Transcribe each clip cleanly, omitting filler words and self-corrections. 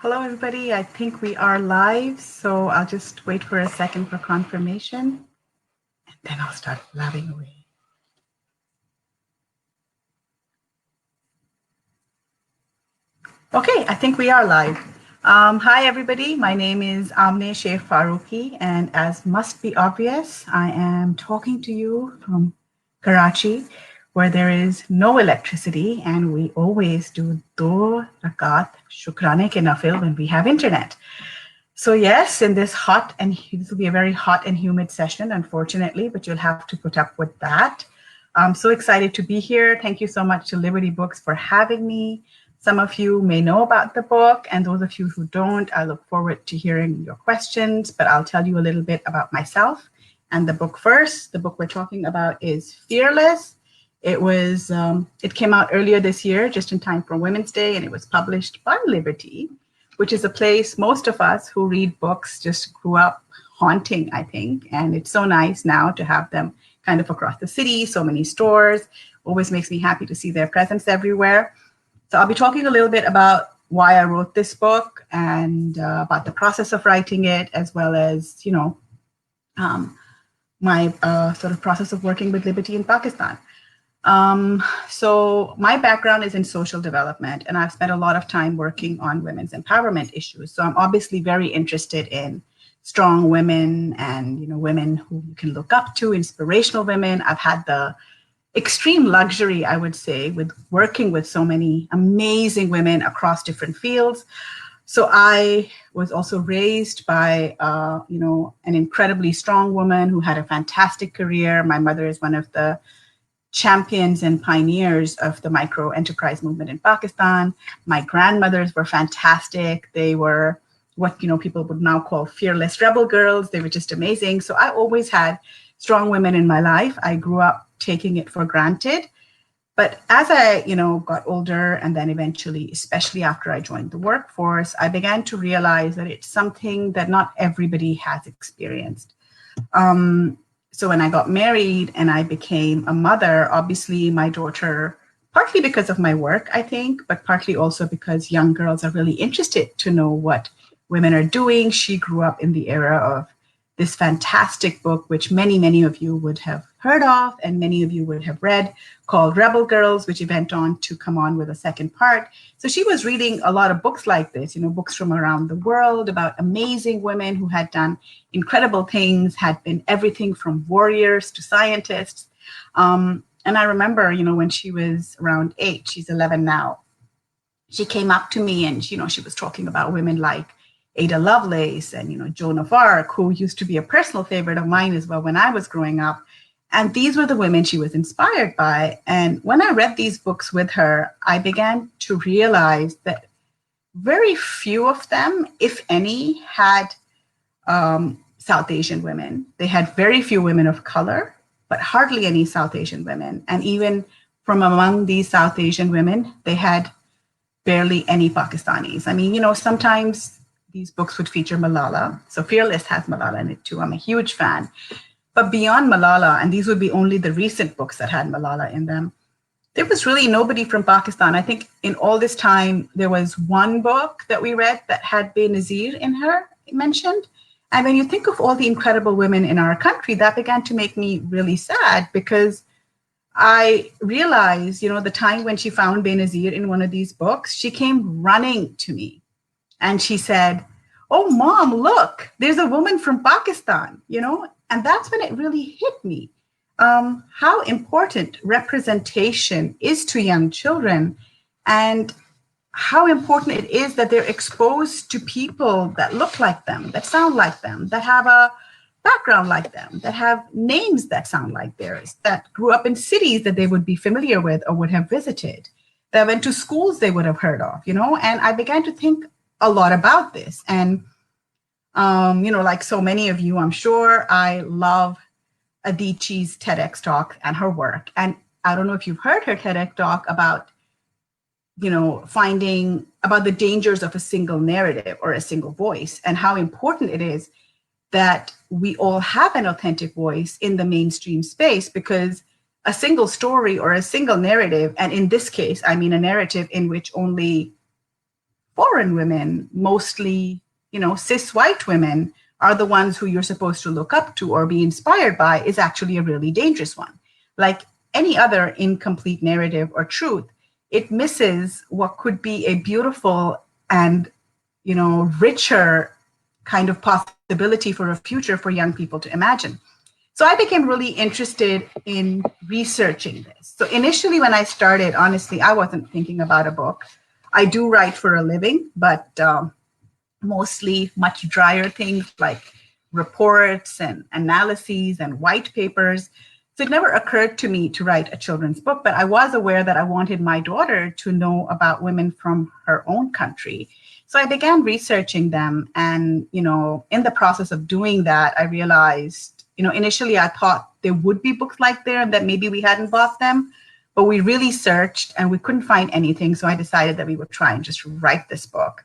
Hello, everybody. I think we are live, so I'll just wait for a second for confirmation, and then I'll start blabbing away. Okay, I think we are live. Hi, everybody. My name is Amneh Shaikh Farooqui, and as must be obvious, I am talking to you from Karachi, where there is no electricity, and we always do do rakat shukrane ke nafil when we have internet. So yes, in this hot and this will be a very hot and humid session, unfortunately, but you'll have to put up with that. I'm so excited to be here. Thank you so much to Liberty Books for having me. Some of you may know about the book, and those of you who don't, I look forward to hearing your questions, but I'll tell you a little bit about myself and the book first. The book we're talking about is Fearless. It came out earlier this year, just in time for Women's Day, and it was published by Liberty, which is a place most of us who read books just grew up haunting, I think. And it's so nice now to have them kind of across the city, so many stores. Always makes me happy to see their presence everywhere. So I'll be talking a little bit about why I wrote this book and about the process of writing it, as well as, my sort of process of working with Liberty in Pakistan. So my background is in social development, and I've spent a lot of time working on women's empowerment issues. So I'm obviously very interested in strong women and, women who you can look up to, inspirational women. I've had the extreme luxury, I would say, with working with so many amazing women across different fields. So I was also raised by, an incredibly strong woman who had a fantastic career. My mother is one of the champions and pioneers of the micro enterprise movement in Pakistan. My grandmothers were fantastic. They were what people would now call fearless rebel girls. They were just amazing. So I always had strong women in my life. I grew up taking it for granted. But as I, got older, and then eventually, especially after I joined the workforce, I began to realize that it's something that not everybody has experienced. So when I got married and I became a mother, obviously my daughter, partly because of my work, I think, but partly also because young girls are really interested to know what women are doing. She grew up in the era of this fantastic book, which many, many of you would have heard of and many of you would have read, called Rebel Girls, which went on to come on with a second part. So she was reading a lot of books like this, books from around the world about amazing women who had done incredible things, had been everything from warriors to scientists. And I remember, when she was around 8, she's 11 now, she came up to me and, she was talking about women like Ada Lovelace and, Joan of Arc, who used to be a personal favorite of mine as well when I was growing up. And these were the women she was inspired by. And when I read these books with her, I began to realize that very few of them, if any, had South Asian women. They had very few women of color, but hardly any South Asian women. And even from among these South Asian women, they had barely any Pakistanis. I mean, sometimes these books would feature Malala. So Fearless has Malala in it too. I'm a huge fan. But beyond Malala, and these would be only the recent books that had Malala in them, there was really nobody from Pakistan. I think in all this time, there was one book that we read that had Benazir in her mentioned. And when you think of all the incredible women in our country, that began to make me really sad, because I realized, the time when she found Benazir in one of these books, she came running to me and she said, "Oh, Mom, look, there's a woman from Pakistan," and that's when it really hit me. How important representation is to young children, and how important it is that they're exposed to people that look like them, that sound like them, that have a background like them, that have names that sound like theirs, that grew up in cities that they would be familiar with or would have visited, that went to schools they would have heard of, and I began to think a lot about this. And, like so many of you, I'm sure, I love Adichie's TEDx talk and her work. And I don't know if you've heard her TEDx talk about, finding about the dangers of a single narrative or a single voice, and how important it is that we all have an authentic voice in the mainstream space, because a single story or a single narrative, and in this case, I mean a narrative in which only foreign women, mostly, cis white women, are the ones who you're supposed to look up to or be inspired by is actually a really dangerous one. Like any other incomplete narrative or truth, it misses what could be a beautiful and, richer kind of possibility for a future for young people to imagine. So I became really interested in researching this. So initially, when I started, honestly, I wasn't thinking about a book. I do write for a living, but mostly much drier things like reports and analyses and white papers. So it never occurred to me to write a children's book, but I was aware that I wanted my daughter to know about women from her own country. So I began researching them. And, in the process of doing that, I realized, initially I thought there would be books like there and that maybe we hadn't bought them, but we really searched and we couldn't find anything. So I decided that we would try and just write this book,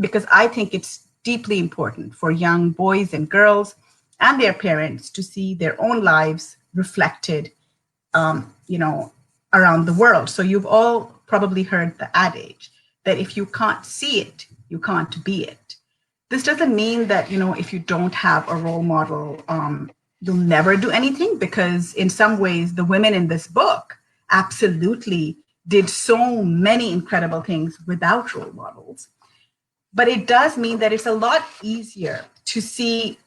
because I think it's deeply important for young boys and girls and their parents to see their own lives reflected, around the world. So you've all probably heard the adage that if you can't see it, you can't be it. This doesn't mean that, if you don't have a role model, you'll never do anything, because in some ways, the women in this book absolutely did so many incredible things without role models. But it does mean that it's a lot easier to see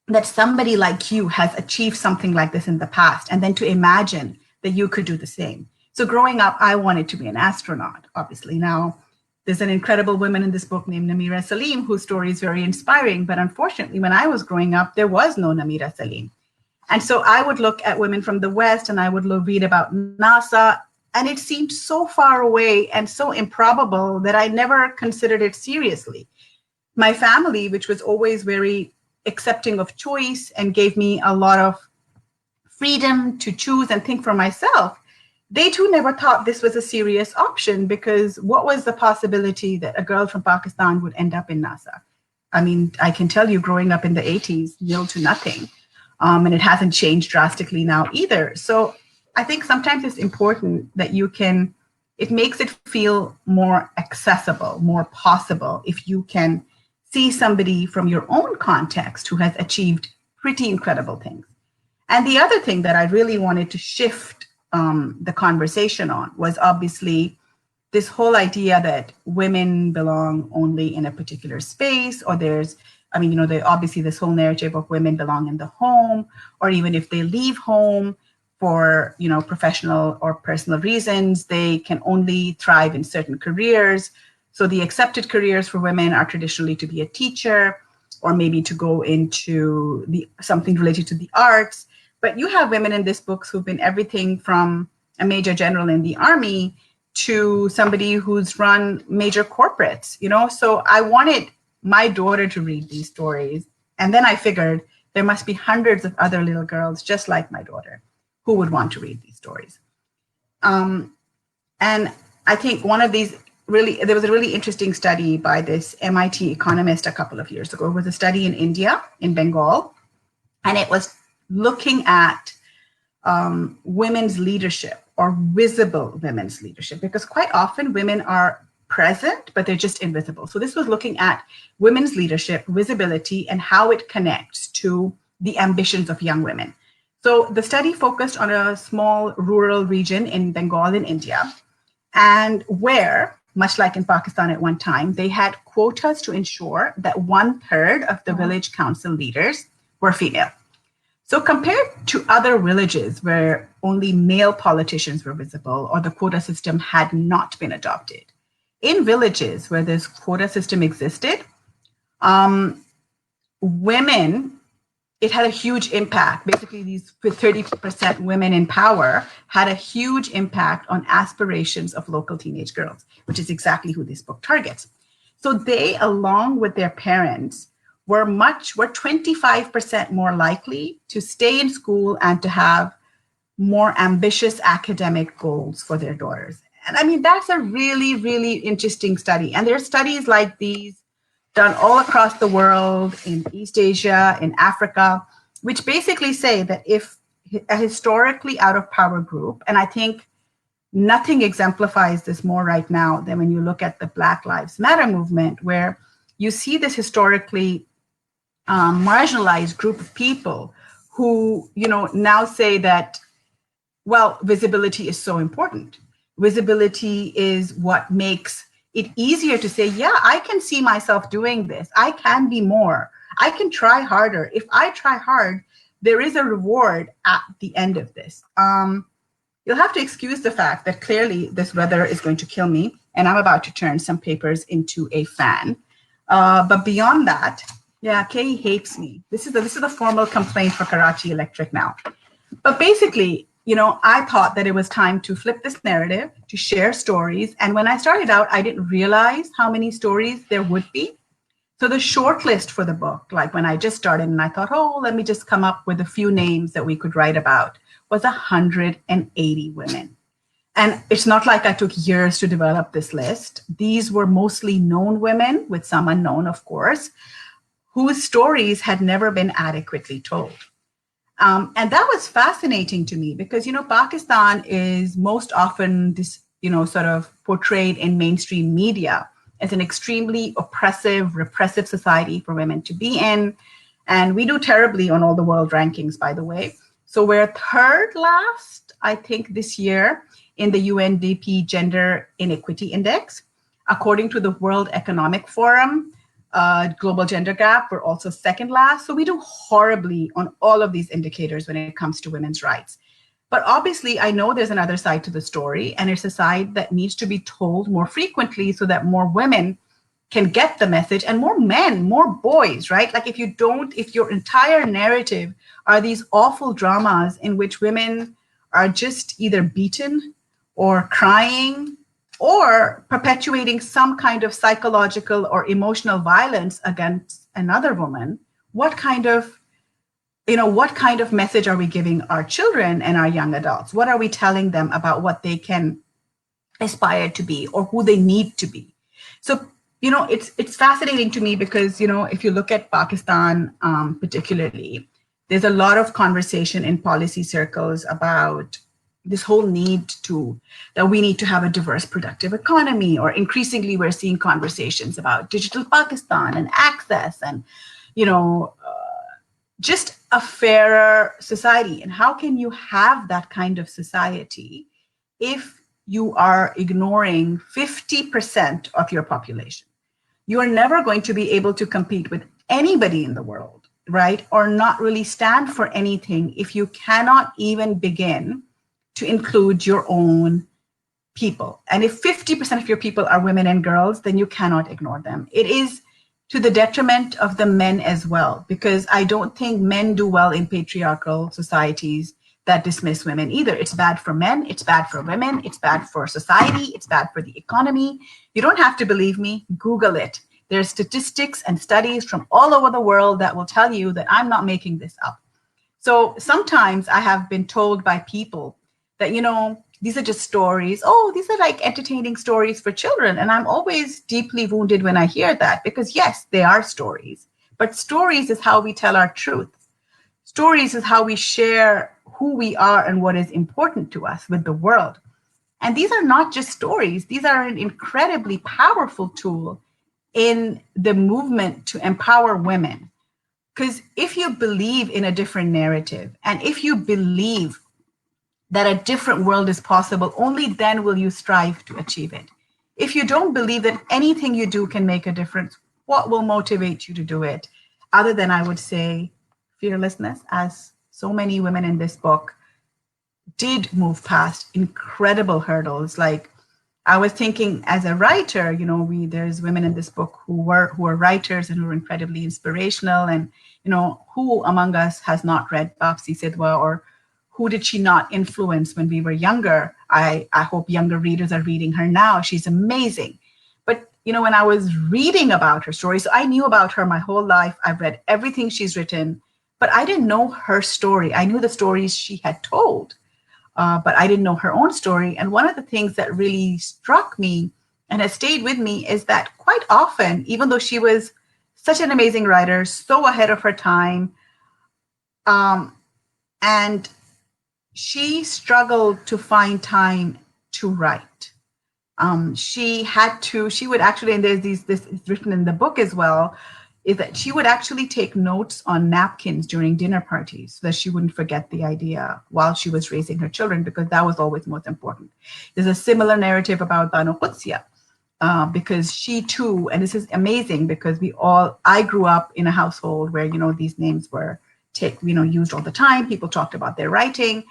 that somebody like you has achieved something like this in the past, and then to imagine that you could do the same. So growing up, I wanted to be an astronaut, obviously. Now, there's an incredible woman in this book named Namira Salim, whose story is very inspiring. But unfortunately, when I was growing up, there was no Namira Salim. And so I would look at women from the West and I would read about NASA, and it seemed so far away and so improbable that I never considered it seriously. My family, which was always very accepting of choice and gave me a lot of freedom to choose and think for myself, they too never thought this was a serious option, because what was the possibility that a girl from Pakistan would end up in NASA? I mean, I can tell you, growing up in the 80s, nil to nothing. And it hasn't changed drastically now either. So I think sometimes it's important that it makes it feel more accessible, more possible, if you can see somebody from your own context who has achieved pretty incredible things. And the other thing that I really wanted to shift the conversation on was obviously this whole idea that women belong only in a particular space, or obviously this whole narrative of women belong in the home, or even if they leave home for, professional or personal reasons, they can only thrive in certain careers. So the accepted careers for women are traditionally to be a teacher, or maybe to go into something related to the arts. But you have women in this book who've been everything from a major general in the army to somebody who's run major corporates, So I wanted my daughter to read these stories. And then I figured there must be hundreds of other little girls just like my daughter who would want to read these stories. And I think there was a really interesting study by this MIT economist a couple of years ago. It was a study in India, in Bengal, and it was looking at women's leadership, or visible women's leadership, because quite often women are present, but they're just invisible. So this was looking at women's leadership, visibility, and how it connects to the ambitions of young women. So the study focused on a small rural region in Bengal in India, and where, much like in Pakistan at one time, they had quotas to ensure that 1/3 of the village council leaders were female. So compared to other villages where only male politicians were visible, or the quota system had not been adopted, in villages where this quota system existed, women, it had a huge impact. Basically, these 30% women in power had a huge impact on aspirations of local teenage girls, which is exactly who this book targets. So they, along with their parents, were 25% more likely to stay in school and to have more ambitious academic goals for their daughters. And I mean, that's a really, really interesting study. And there are studies like these done all across the world, in East Asia, in Africa, which basically say that if a historically out of power group, and I think nothing exemplifies this more right now than when you look at the Black Lives Matter movement, where you see this historically marginalized group of people who, now say that, well, visibility is so important. Visibility is what makes it easier to say, yeah, I can see myself doing this. I can be more. I can try harder. If I try hard, there is a reward at the end of this. You'll have to excuse the fact that clearly this weather is going to kill me, and I'm about to turn some papers into a fan. But beyond that, yeah, Kay hates me. This is the formal complaint for Karachi Electric now. But basically, I thought that it was time to flip this narrative, to share stories. And when I started out, I didn't realize how many stories there would be. So the short list for the book, like when I just started and I thought, oh, let me just come up with a few names that we could write about, was 180 women. And it's not like I took years to develop this list. These were mostly known women, with some unknown, of course, whose stories had never been adequately told. And that was fascinating to me because, Pakistan is most often sort of portrayed in mainstream media as an extremely oppressive, repressive society for women to be in. And we do terribly on all the world rankings, by the way. So we're third last, I think, this year in the UNDP Gender Inequity Index. According to the World Economic Forum, Global Gender Gap, we're also second last. So we do horribly on all of these indicators when it comes to women's rights. But obviously, I know there's another side to the story, and it's a side that needs to be told more frequently so that more women can get the message, and more men, more boys, right? Like if your entire narrative are these awful dramas in which women are just either beaten or crying or perpetuating some kind of psychological or emotional violence against another woman, what kind of message are we giving our children and our young adults? What are we telling them about what they can aspire to be or who they need to be? So, it's fascinating to me because, if you look at Pakistan particularly, there's a lot of conversation in policy circles about this whole that we need to have a diverse, productive economy, or increasingly we're seeing conversations about digital Pakistan and access and, just a fairer society. And how can you have that kind of society if you are ignoring 50% of your population? You are never going to be able to compete with anybody in the world, right? Or not really stand for anything if you cannot even begin to include your own people. And if 50% of your people are women and girls, then you cannot ignore them. It is to the detriment of the men as well, because I don't think men do well in patriarchal societies that dismiss women either. It's bad for men, it's bad for women, it's bad for society, it's bad for the economy. You don't have to believe me, Google it. There's statistics and studies from all over the world that will tell you that I'm not making this up. So sometimes I have been told by people that, these are just stories. Oh, these are like entertaining stories for children. And I'm always deeply wounded when I hear that, because yes, they are stories, but stories is how we tell our truth. Stories is how we share who we are and what is important to us with the world. And these are not just stories. These are an incredibly powerful tool in the movement to empower women. Because if you believe in a different narrative, and if you believe that a different world is possible, only then will you strive to achieve it. If you don't believe that anything you do can make a difference, what will motivate you to do it? Other than, I would say, fearlessness, as so many women in this book did move past incredible hurdles. Like, I was thinking as a writer, there's women in this book who are writers and who are incredibly inspirational. And, who among us has not read Bapsi Sidhwa, or who did she not influence when we were younger? I hope younger readers are reading her now. She's amazing. But, when I was reading about her story, so I knew about her my whole life. I've read everything she's written, but I didn't know her story. I knew the stories she had told, but I didn't know her own story. And one of the things that really struck me and has stayed with me is that quite often, even though she was such an amazing writer, so ahead of her time, and she struggled to find time to write. She would actually, and this is written in the book as well, is that she would actually take notes on napkins during dinner parties so that she wouldn't forget the idea while she was raising her children, because that was always most important. There's a similar narrative about Banu Qudsiya, because she too, and this is amazing because I grew up in a household where, these names were used all the time. People talked about their writing.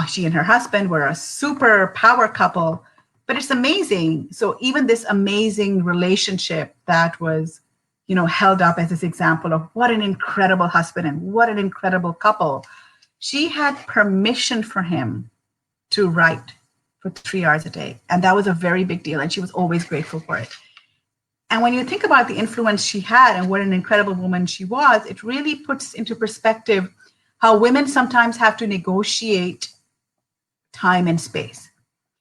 She and her husband were a super power couple, but it's amazing. So even this amazing relationship that was, held up as this example of what an incredible husband and what an incredible couple, she had permission for him to write for 3 hours a day. And that was a very big deal. And she was always grateful for it. And when you think about the influence she had and what an incredible woman she was, it really puts into perspective how women sometimes have to negotiate time and space,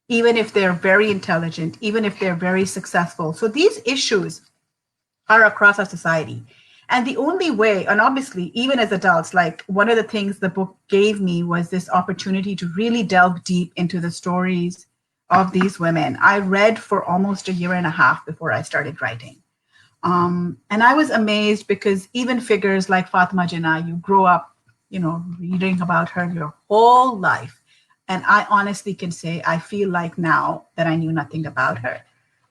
even if they're very intelligent, even if they're very successful. So these issues are across our society. And the only way, and obviously, even as adults, like one of the things the book gave me was this opportunity to really delve deep into the stories of these women. I read for almost a year and a half before I started writing. And I was amazed because even figures like Fatima Jinnah, you grow up, reading about her your whole life. And I honestly can say, I feel like now that I knew nothing about her.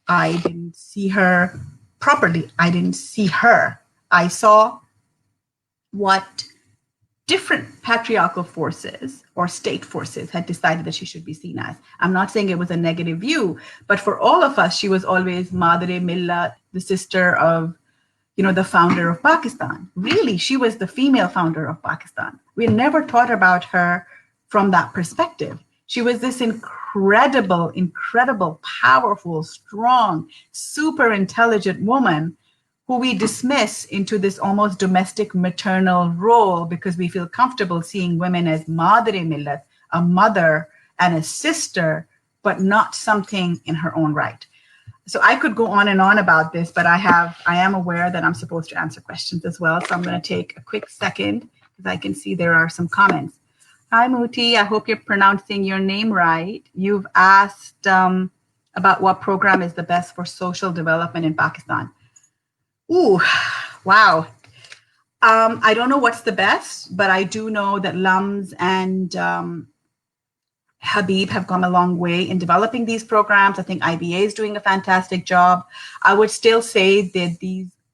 I didn't see her properly. I didn't see her. I saw what different patriarchal forces or state forces had decided that she should be seen as. I'm not saying it was a negative view, but for all of us, she was always Madre Millat, the sister of, the founder of Pakistan. Really, she was the female founder of Pakistan. We never thought about her from that perspective. She was this incredible, powerful, strong, super intelligent woman who we dismiss into this almost domestic maternal role because we feel comfortable seeing women as Madre Millat, a mother and a sister, but not something in her own right. So I could go on and on about this, but I am aware that I'm supposed to answer questions as well. So I'm going to take a quick second because I can see there are some comments. Hi, Muti. I hope you're pronouncing your name right. You've asked about what program is the best for social development in Pakistan. Ooh, wow. I don't know what's the best, but I do know that LUMS and Habib have come a long way in developing these programs. I think IBA is doing a fantastic job. I would still say that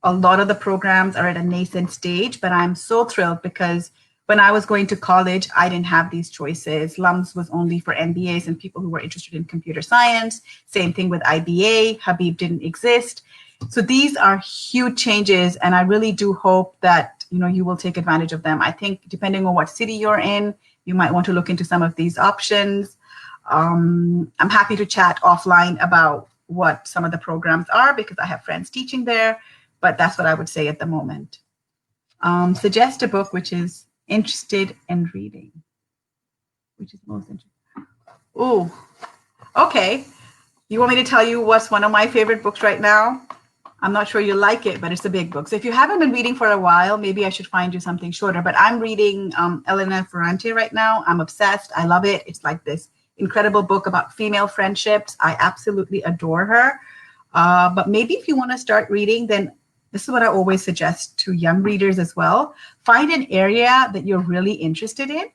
a lot of the programs are at a nascent stage, but I'm so thrilled because when I was going to college, I didn't have these choices. LUMS was only for MBAs and people who were interested in computer science. Same thing with IBA. Habib didn't exist. So these are huge changes, and I really do hope that you will take advantage of them. I think depending on what city you're in, you might want to look into some of these options. I'm happy to chat offline about what some of the programs are because I have friends teaching there, but that's what I would say at the moment. Suggest a book which is interested in reading, which is most interesting. Oh, okay. You want me to tell you what's one of my favorite books right now? I'm not sure you'll like it, but it's a big book. So if you haven't been reading for a while, maybe I should find you something shorter. But I'm reading Elena Ferrante right now. I'm obsessed. I love it. It's like this incredible book about female friendships. I absolutely adore her. But maybe if you want to start reading, then this is what I always suggest to young readers as well. Find an area that you're really interested in,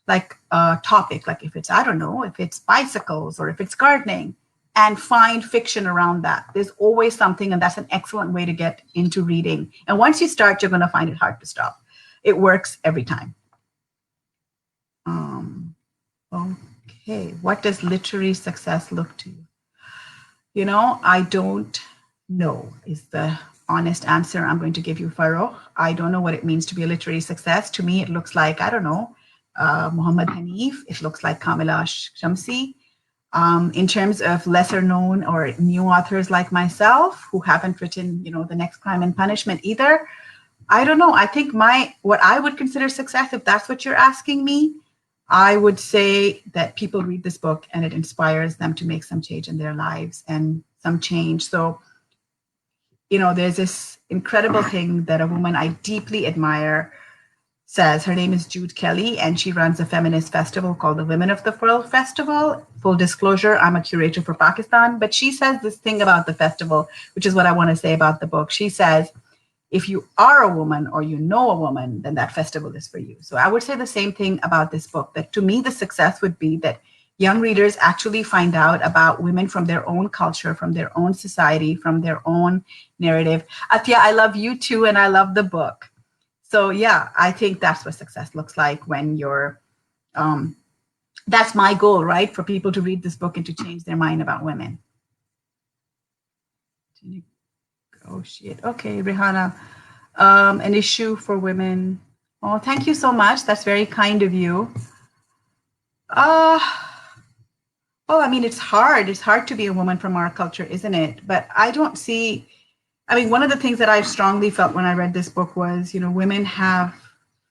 like a topic, like if it's, I don't know, if it's bicycles or if it's gardening, and find fiction around that. There's always something, and that's an excellent way to get into reading. And once you start, you're going to find it hard to stop. It works every time. Okay, what does literary success look to you? I don't know is the honest answer I'm going to give you, Farooq. I don't know what it means to be a literary success. To me, it looks like, I don't know, Muhammad Hanif. It looks like Kamila Shamsi. In terms of lesser known or new authors like myself who haven't written, The Next Crime and Punishment either, I don't know. I think what I would consider success, if that's what you're asking me, I would say that people read this book and it inspires them to make some change in their lives and some change. So, there's this incredible thing that a woman I deeply admire says. Her name is Jude Kelly, and she runs a feminist festival called the Women of the World Festival. Full disclosure, I'm a curator for Pakistan, but she says this thing about the festival, which is what I want to say about the book. She says, if you are a woman or you know a woman, then that festival is for you. So I would say the same thing about this book, that to me, the success would be that young readers actually find out about women from their own culture, from their own society, from their own narrative. Atya, I love you too, and I love the book. So yeah, I think that's what success looks like when you're, that's my goal, right? For people to read this book and to change their mind about women. Oh shit. Okay, Rihanna. An issue for women. Oh, thank you so much. That's very kind of you. Oh, I mean, it's hard. It's hard to be a woman from our culture, isn't it? But I don't see, I mean, one of the things that I strongly felt when I read this book was, women have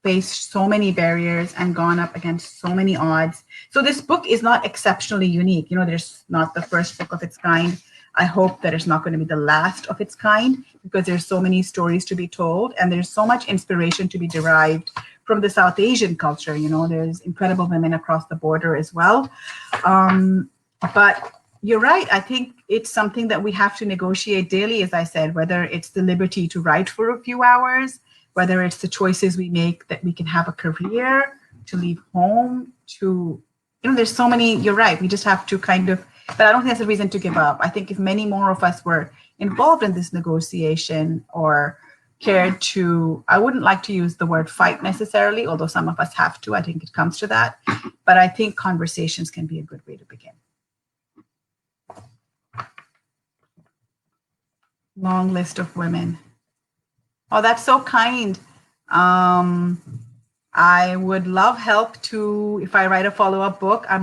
faced so many barriers and gone up against so many odds. So this book is not exceptionally unique. There's not the first book of its kind. I hope that it's not going to be the last of its kind, because there's so many stories to be told and there's so much inspiration to be derived from the South Asian culture. There's incredible women across the border as well. But you're right. I think it's something that we have to negotiate daily, as I said, whether it's the liberty to write for a few hours, whether it's the choices we make that we can have a career, to leave home, to, there's so many, you're right. We just have to but I don't think that's a reason to give up. I think if many more of us were involved in this negotiation or cared to, I wouldn't like to use the word fight necessarily, although some of us have to, I think it comes to that. But I think conversations can be a good way to begin. Long list of women. Oh, that's so kind. I would love help if I write a follow-up book. I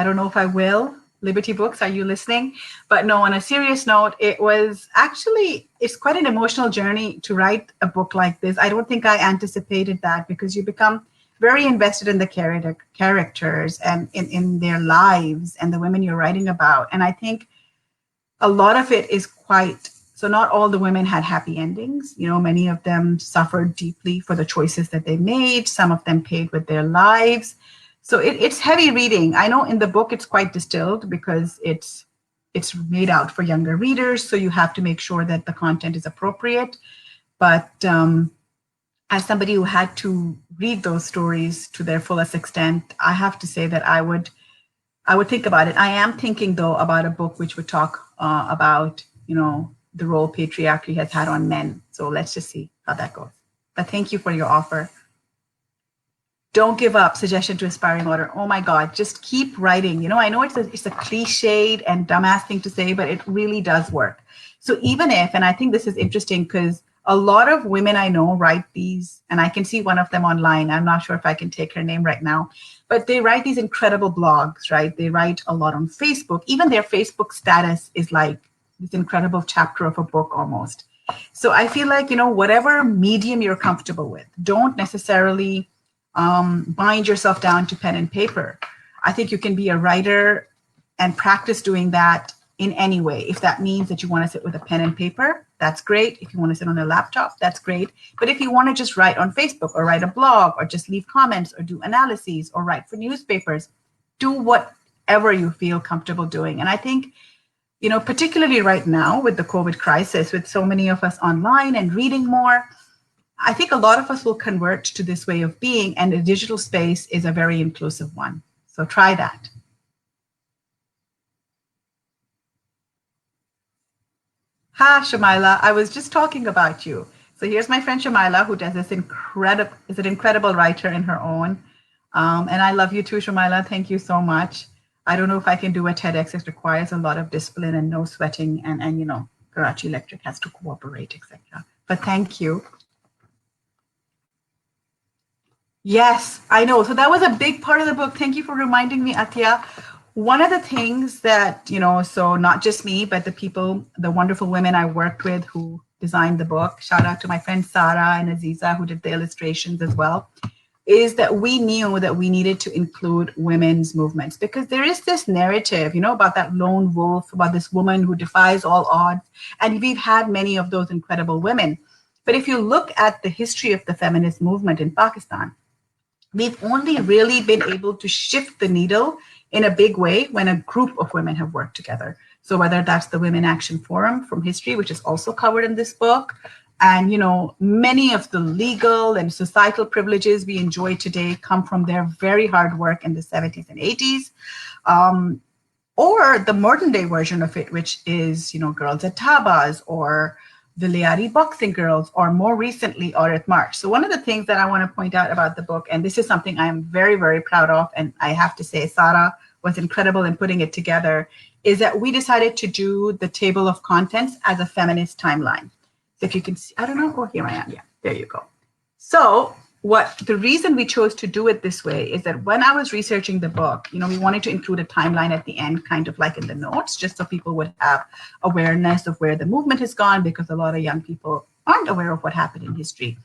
don't know if I will. Liberty Books, are you listening? But no, on a serious note, it's quite an emotional journey to write a book like this. I don't think I anticipated that, because you become very invested in the characters and in their lives and the women you're writing about. And I think a lot of it is so not all the women had happy endings. Many of them suffered deeply for the choices that they made. Some of them paid with their lives. So it's heavy reading. I know in the book it's quite distilled because it's made out for younger readers. So you have to make sure that the content is appropriate. But as somebody who had to read those stories to their fullest extent, I have to say that I would think about it. I am thinking, though, about a book which would talk about, the role patriarchy has had on men. So let's just see how that goes. But thank you for your offer. Don't give up. Suggestion to aspiring author. Oh my God, just keep writing. I know it's a cliched and dumbass thing to say, but it really does work. So even if, and I think this is interesting because a lot of women I know write these, and I can see one of them online. I'm not sure if I can take her name right now, but they write these incredible blogs, right? They write a lot on Facebook. Even their Facebook status is like this incredible chapter of a book almost. So I feel like, whatever medium you're comfortable with, don't necessarily bind yourself down to pen and paper. I think you can be a writer and practice doing that in any way. If that means that you want to sit with a pen and paper, that's great. If you want to sit on a laptop, that's great. But if you want to just write on Facebook or write a blog or just leave comments or do analyses or write for newspapers, do whatever you feel comfortable doing. And I think, particularly right now with the COVID crisis, with so many of us online and reading more, I think a lot of us will convert to this way of being, and the digital space is a very inclusive one. So try that. Ha, Shamila, I was just talking about you. So here's my friend Shamila, who does is an incredible writer in her own. And I love you too, Shamila. Thank you so much. I don't know if I can do a TEDx. It requires a lot of discipline and no sweating, and Karachi Electric has to cooperate, etc. But thank you. Yes, I know. So that was a big part of the book. Thank you for reminding me, Atya. One of the things that, so not just me, but the wonderful women I worked with who designed the book, shout out to my friend Sarah and Aziza who did the illustrations as well, is that we knew that we needed to include women's movements, because there is this narrative, about that lone wolf, about this woman who defies all odds. And we've had many of those incredible women. But if you look at the history of the feminist movement in Pakistan, we've only really been able to shift the needle in a big way when a group of women have worked together. So whether that's the Women Action Forum from history, which is also covered in this book, and many of the legal and societal privileges we enjoy today come from their very hard work in the 70s and 80s. Or the modern day version of it, which is, Girls at Tabas or the Liari Boxing Girls, or more recently, Aurat March. So one of the things that I want to point out about the book, and this is something I'm very, very proud of, and I have to say Sarah was incredible in putting it together, is that we decided to do the table of contents as a feminist timeline. So if you can see, I don't know, oh, here I am. Yeah, there you go. So the reason we chose to do it this way is that when I was researching the book, we wanted to include a timeline at the end, kind of like in the notes, just so people would have awareness of where the movement has gone, because a lot of young people aren't aware of what happened in history,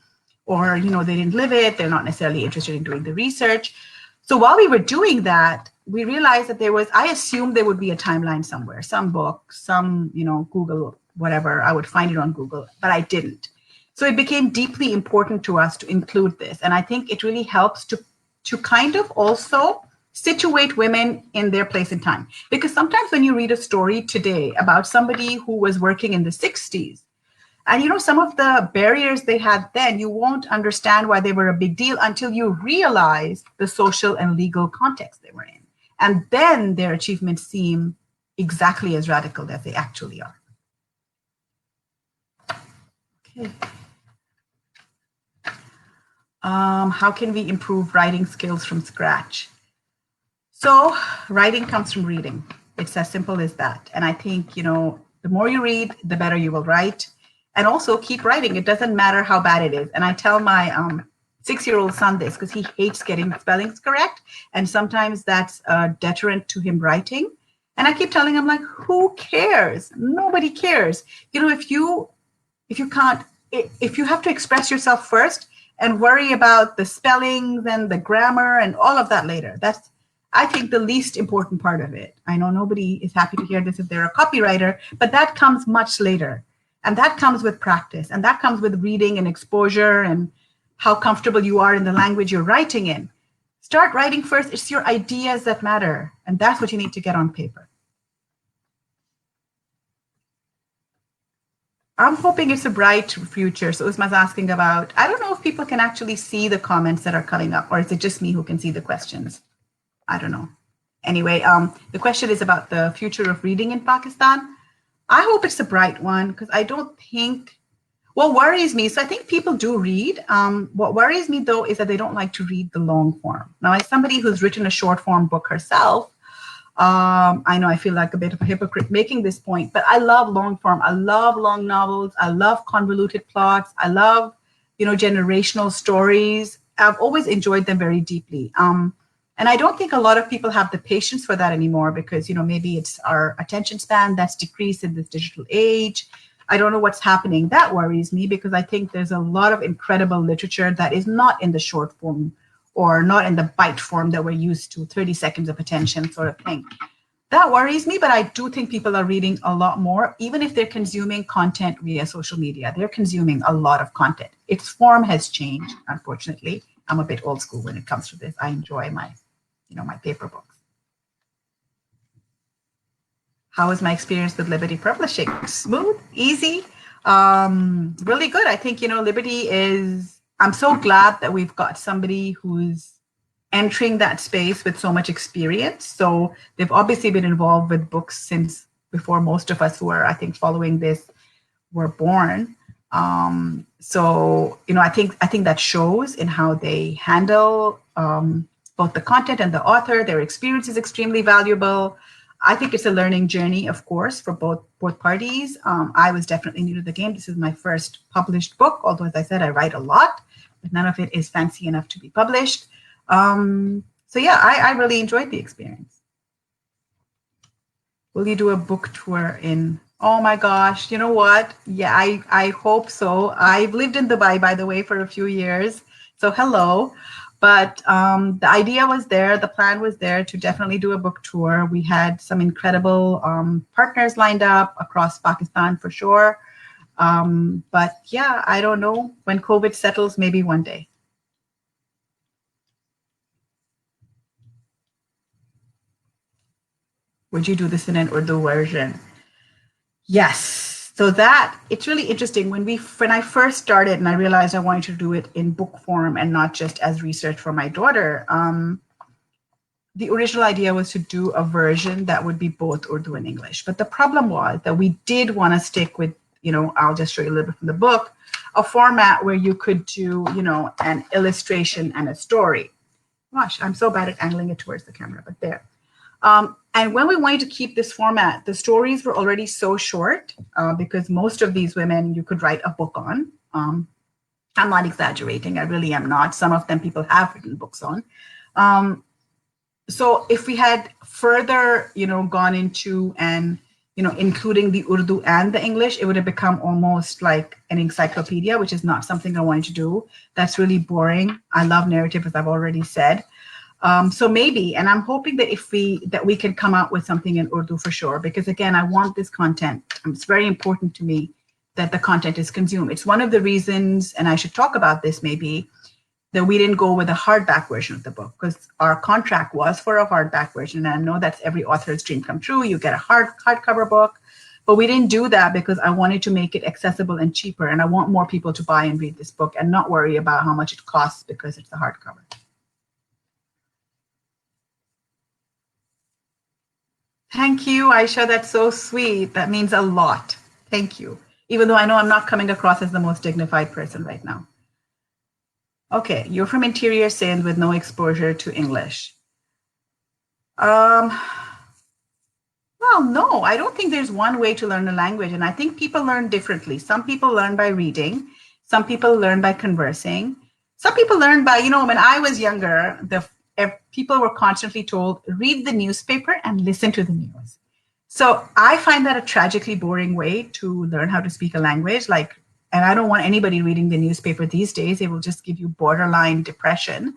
or, they didn't live it. They're not necessarily interested in doing the research. So while we were doing that, we realized that I assumed there would be a timeline somewhere, some book, some, Google, whatever, I would find it on Google, but I didn't. So it became deeply important to us to include this. And I think it really helps to kind of also situate women in their place in time. Because sometimes when you read a story today about somebody who was working in the 60s, and some of the barriers they had then, you won't understand why they were a big deal until you realize the social and legal context they were in. And then their achievements seem exactly as radical as they actually are. Okay. How can we improve writing skills from scratch? So writing comes from reading. It's as simple as that. And I think, the more you read, the better you will write. And also keep writing. It doesn't matter how bad it is. And I tell my 6-year-old son this because he hates getting spellings correct. And sometimes that's a deterrent to him writing. And I keep telling him, like, who cares? Nobody cares. If you have to express yourself first, and worry about the spellings and the grammar and all of that later. That's, I think, the least important part of it. I know nobody is happy to hear this if they're a copywriter, but that comes much later. And that comes with practice. And that comes with reading and exposure and how comfortable you are in the language you're writing in. Start writing first. It's your ideas that matter. And that's what you need to get on paper. I'm hoping it's a bright future. So Usma's asking about, I don't know if people can actually see the comments that are coming up, or is it just me who can see the questions? I don't know. Anyway, the question is about the future of reading in Pakistan. I hope it's a bright one, because I don't think, what worries me, so I think people do read. What worries me, though, is that they don't like to read the long form. Now, as somebody who's written a short form book herself, I know I feel like a bit of a hypocrite making this point, but I love long form. I love long novels. I love convoluted plots. I love, generational stories. I've always enjoyed them very deeply. And I don't think a lot of people have the patience for that anymore because, maybe it's our attention span that's decreased in this digital age. I don't know what's happening. That worries me because I think there's a lot of incredible literature that is not in the short form or not in the bite form that we're used to, 30 seconds of attention sort of thing. That worries me, but I do think people are reading a lot more, even if they're consuming content via social media. They're consuming a lot of content. Its form has changed, unfortunately. I'm a bit old school when it comes to this. I enjoy my paper books. How was my experience with Liberty Publishing? Smooth, easy, really good. I think, Liberty is, I'm so glad that we've got somebody who's entering that space with so much experience. So they've obviously been involved with books since before most of us who are, I think, following this were born. So, I think that shows in how they handle both the content and the author. Their experience is extremely valuable. I think it's a learning journey, of course, for both parties. I was definitely new to the game. This is my first published book, although, as I said, I write a lot, but none of it is fancy enough to be published. So yeah, I really enjoyed the experience. Will you do a book tour in, oh my gosh, you know what? Yeah, I hope so. I've lived in Dubai, by the way, for a few years. So hello. But the idea was there, the plan was there to definitely do a book tour. We had some incredible partners lined up across Pakistan for sure. But yeah, I don't know. When COVID settles, maybe one day. Would you do this in an Urdu version? Yes. So that it's really interesting when I first started and I realized I wanted to do it in book form and not just as research for my daughter. The original idea was to do a version that would be both Urdu and English. But the problem was that we did want to stick with, I'll just show you a little bit from the book, a format where you could do, an illustration and a story. Gosh, I'm so bad at angling it towards the camera, but there. And when we wanted to keep this format, the stories were already so short because most of these women you could write a book on. I'm not exaggerating. I really am not. Some of them people have written books on. So if we had further, gone into and, including the Urdu and the English, it would have become almost like an encyclopedia, which is not something I wanted to do. That's really boring. I love narrative, as I've already said. So maybe, and I'm hoping that we can come out with something in Urdu for sure, because again, I want this content. It's very important to me that the content is consumed. It's one of the reasons, and I should talk about this maybe, that we didn't go with a hardback version of the book because our contract was for a hardback version. And I know that's every author's dream come true. You get a hardcover book, but we didn't do that because I wanted to make it accessible and cheaper. And I want more people to buy and read this book and not worry about how much it costs because it's a hardcover. Thank you, Aisha. That's so sweet. That means a lot. Thank you. Even though I know I'm not coming across as the most dignified person right now. Okay, you're from interior Sindh with no exposure to English. Well, no, I don't think there's one way to learn a language. And I think people learn differently. Some people learn by reading. Some people learn by conversing. Some people learn by, when I was younger, people were constantly told, read the newspaper and listen to the news. So I find that a tragically boring way to learn how to speak a language. And I don't want anybody reading the newspaper these days. It will just give you borderline depression.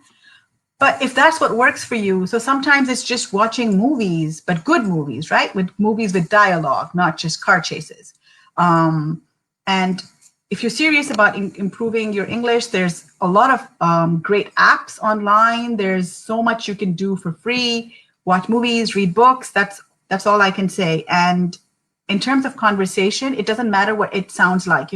But if that's what works for you, so sometimes it's just watching movies, but good movies, right? With movies with dialogue, not just car chases. And if you're serious about improving your English, there's a lot of great apps online. There's so much you can do for free. Watch movies, read books. That's all I can say. And in terms of conversation, it doesn't matter what it sounds like.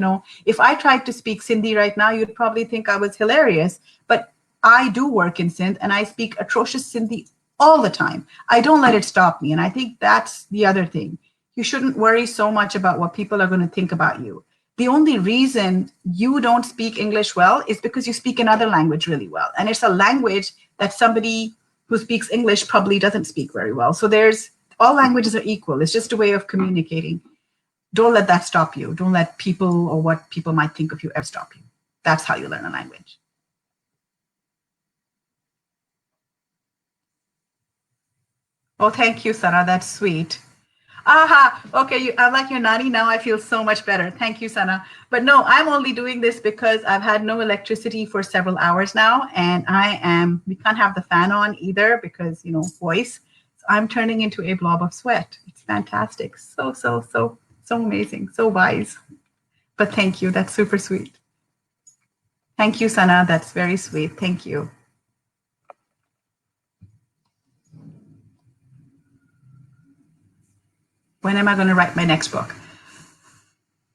If I tried to speak Sindhi right now, you'd probably think I was hilarious. But I do work in Sindh and I speak atrocious Sindhi all the time. I don't let it stop me. And I think that's the other thing. You shouldn't worry so much about what people are going to think about you. The only reason you don't speak English well is because you speak another language really well. And it's a language that somebody who speaks English probably doesn't speak very well. So all languages are equal. It's just a way of communicating. Don't let that stop you. Don't let people or what people might think of you ever stop you. That's how you learn a language. Oh, thank you, Sana. That's sweet. Aha. Okay. I'm like your nanny now. I feel so much better. Thank you, Sana. But no, I'm only doing this because I've had no electricity for several hours now. And we can't have the fan on either because, voice. So I'm turning into a blob of sweat. It's fantastic. So, so, so, so amazing. So wise. But thank you. That's super sweet. Thank you, Sana. That's very sweet. Thank you. When am I going to write my next book?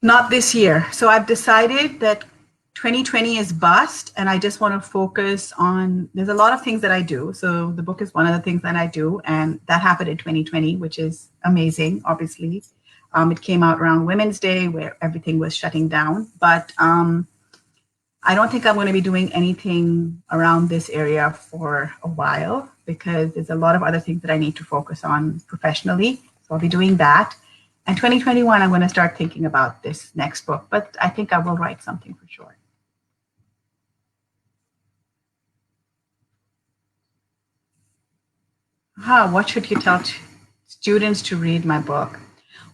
Not this year. So I've decided that 2020 is bust and I just want to focus on, there's a lot of things that I do. So the book is one of the things that I do. And that happened in 2020, which is amazing, obviously. It came out around Women's Day where everything was shutting down. But I don't think I'm going to be doing anything around this area for a while because there's a lot of other things that I need to focus on professionally. So I'll be doing that. And 2021, I'm going to start thinking about this next book, but I think I will write something for sure. What should you tell students to read my book?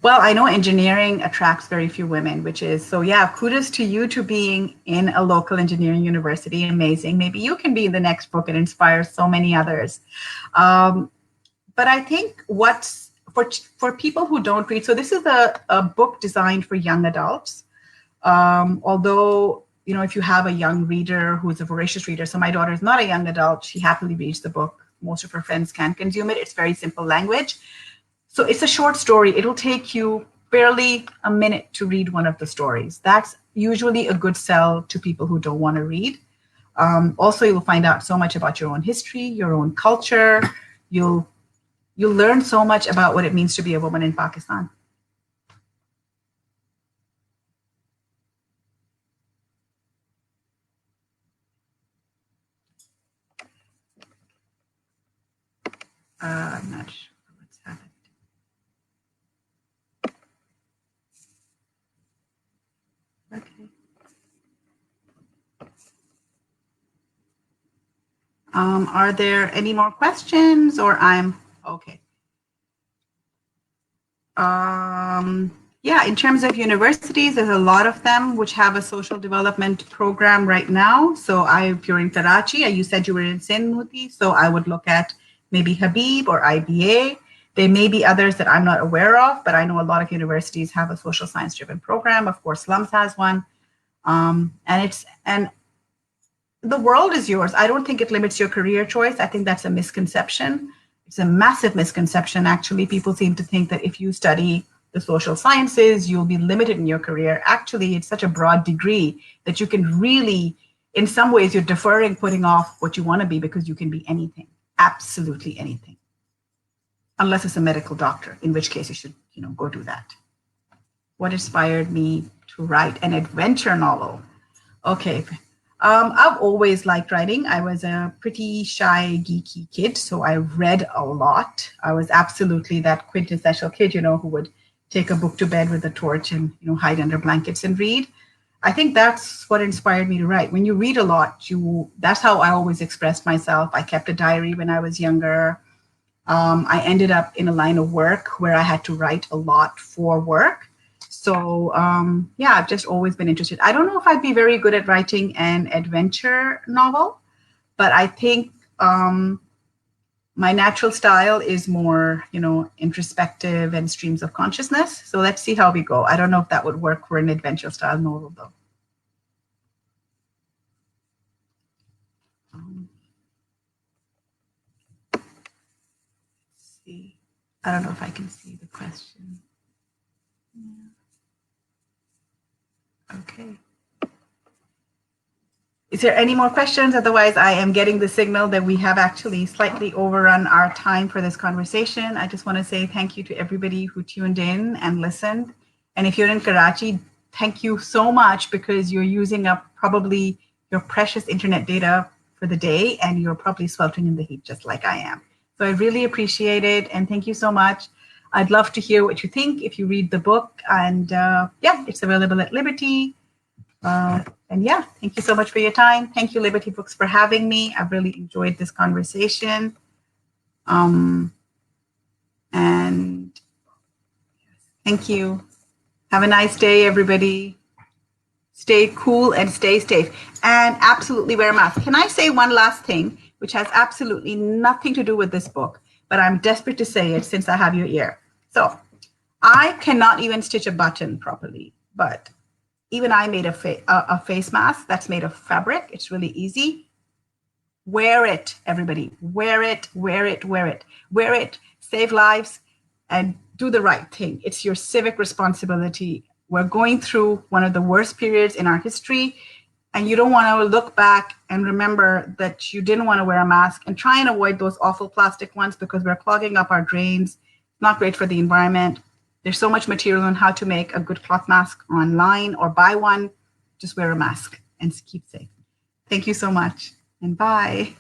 Well, I know engineering attracts very few women, which is, so yeah, kudos to you to being in a local engineering university. Amazing. Maybe you can be in the next book and inspire so many others. But I think for people who don't read, so this is a book designed for young adults. Although, if you have a young reader who's a voracious reader, so my daughter is not a young adult, she happily reads the book. Most of her friends can consume it. It's very simple language. So it's a short story. It'll take you barely a minute to read one of the stories. That's usually a good sell to people who don't want to read. Also, you'll find out so much about your own history, your own culture. You'll learn so much about what it means to be a woman in Pakistan. I'm not sure what's happened. Okay. Are there any more questions, or I'm okay? Yeah, in terms of universities, there's a lot of them which have a social development program right now. So if you're in Karachi, you said you were in Sindh, so I would look at maybe Habib or IBA. There may be others that I'm not aware of, but I know a lot of universities have a social science driven program. Of course, Slums has one. And the world is yours. I don't think it limits your career choice. I think that's a misconception. It's a massive misconception, actually. People seem to think that if you study the social sciences, you'll be limited in your career. Actually, it's such a broad degree that you can really, in some ways, you're deferring putting off what you want to be, because you can be anything, absolutely anything, unless it's a medical doctor, in which case you should, go do that. What inspired me to write an adventure novel? Okay. I've always liked writing. I was a pretty shy, geeky kid, so I read a lot. I was absolutely that quintessential kid, who would take a book to bed with a torch and, hide under blankets and read. I think that's what inspired me to write. When you read a lot, that's how I always expressed myself. I kept a diary when I was younger. I ended up in a line of work where I had to write a lot for work. So, yeah, I've just always been interested. I don't know if I'd be very good at writing an adventure novel, but I think my natural style is more, introspective and streams of consciousness. So let's see how we go. I don't know if that would work for an adventure style novel, though. Let's see. I don't know if I can see the question. Yeah. Okay. Is there any more questions? Otherwise, I am getting the signal that we have actually slightly overrun our time for this conversation. I just want to say thank you to everybody who tuned in and listened. And if you're in Karachi, thank you so much, because you're using up probably your precious internet data for the day, and you're probably sweltering in the heat just like I am. So I really appreciate it. And thank you so much. I'd love to hear what you think if you read the book. And yeah, it's available at Liberty. And yeah, thank you so much for your time. Thank you, Liberty Books, for having me. I've really enjoyed this conversation. And thank you. Have a nice day, everybody. Stay cool and stay safe. And absolutely wear a mask. Can I say one last thing, which has absolutely nothing to do with this book, but I'm desperate to say it since I have your ear. So I cannot even stitch a button properly, but even I made a face mask that's made of fabric. It's really easy. Wear it, everybody. Wear it, wear it, wear it. Wear it, save lives, and do the right thing. It's your civic responsibility. We're going through one of the worst periods in our history, and you don't want to look back and remember that you didn't want to wear a mask, and try and avoid those awful plastic ones, because we're clogging up our drains. Not great for the environment. There's so much material on how to make a good cloth mask online, or buy one. Just wear a mask and keep safe. Thank you so much, and bye.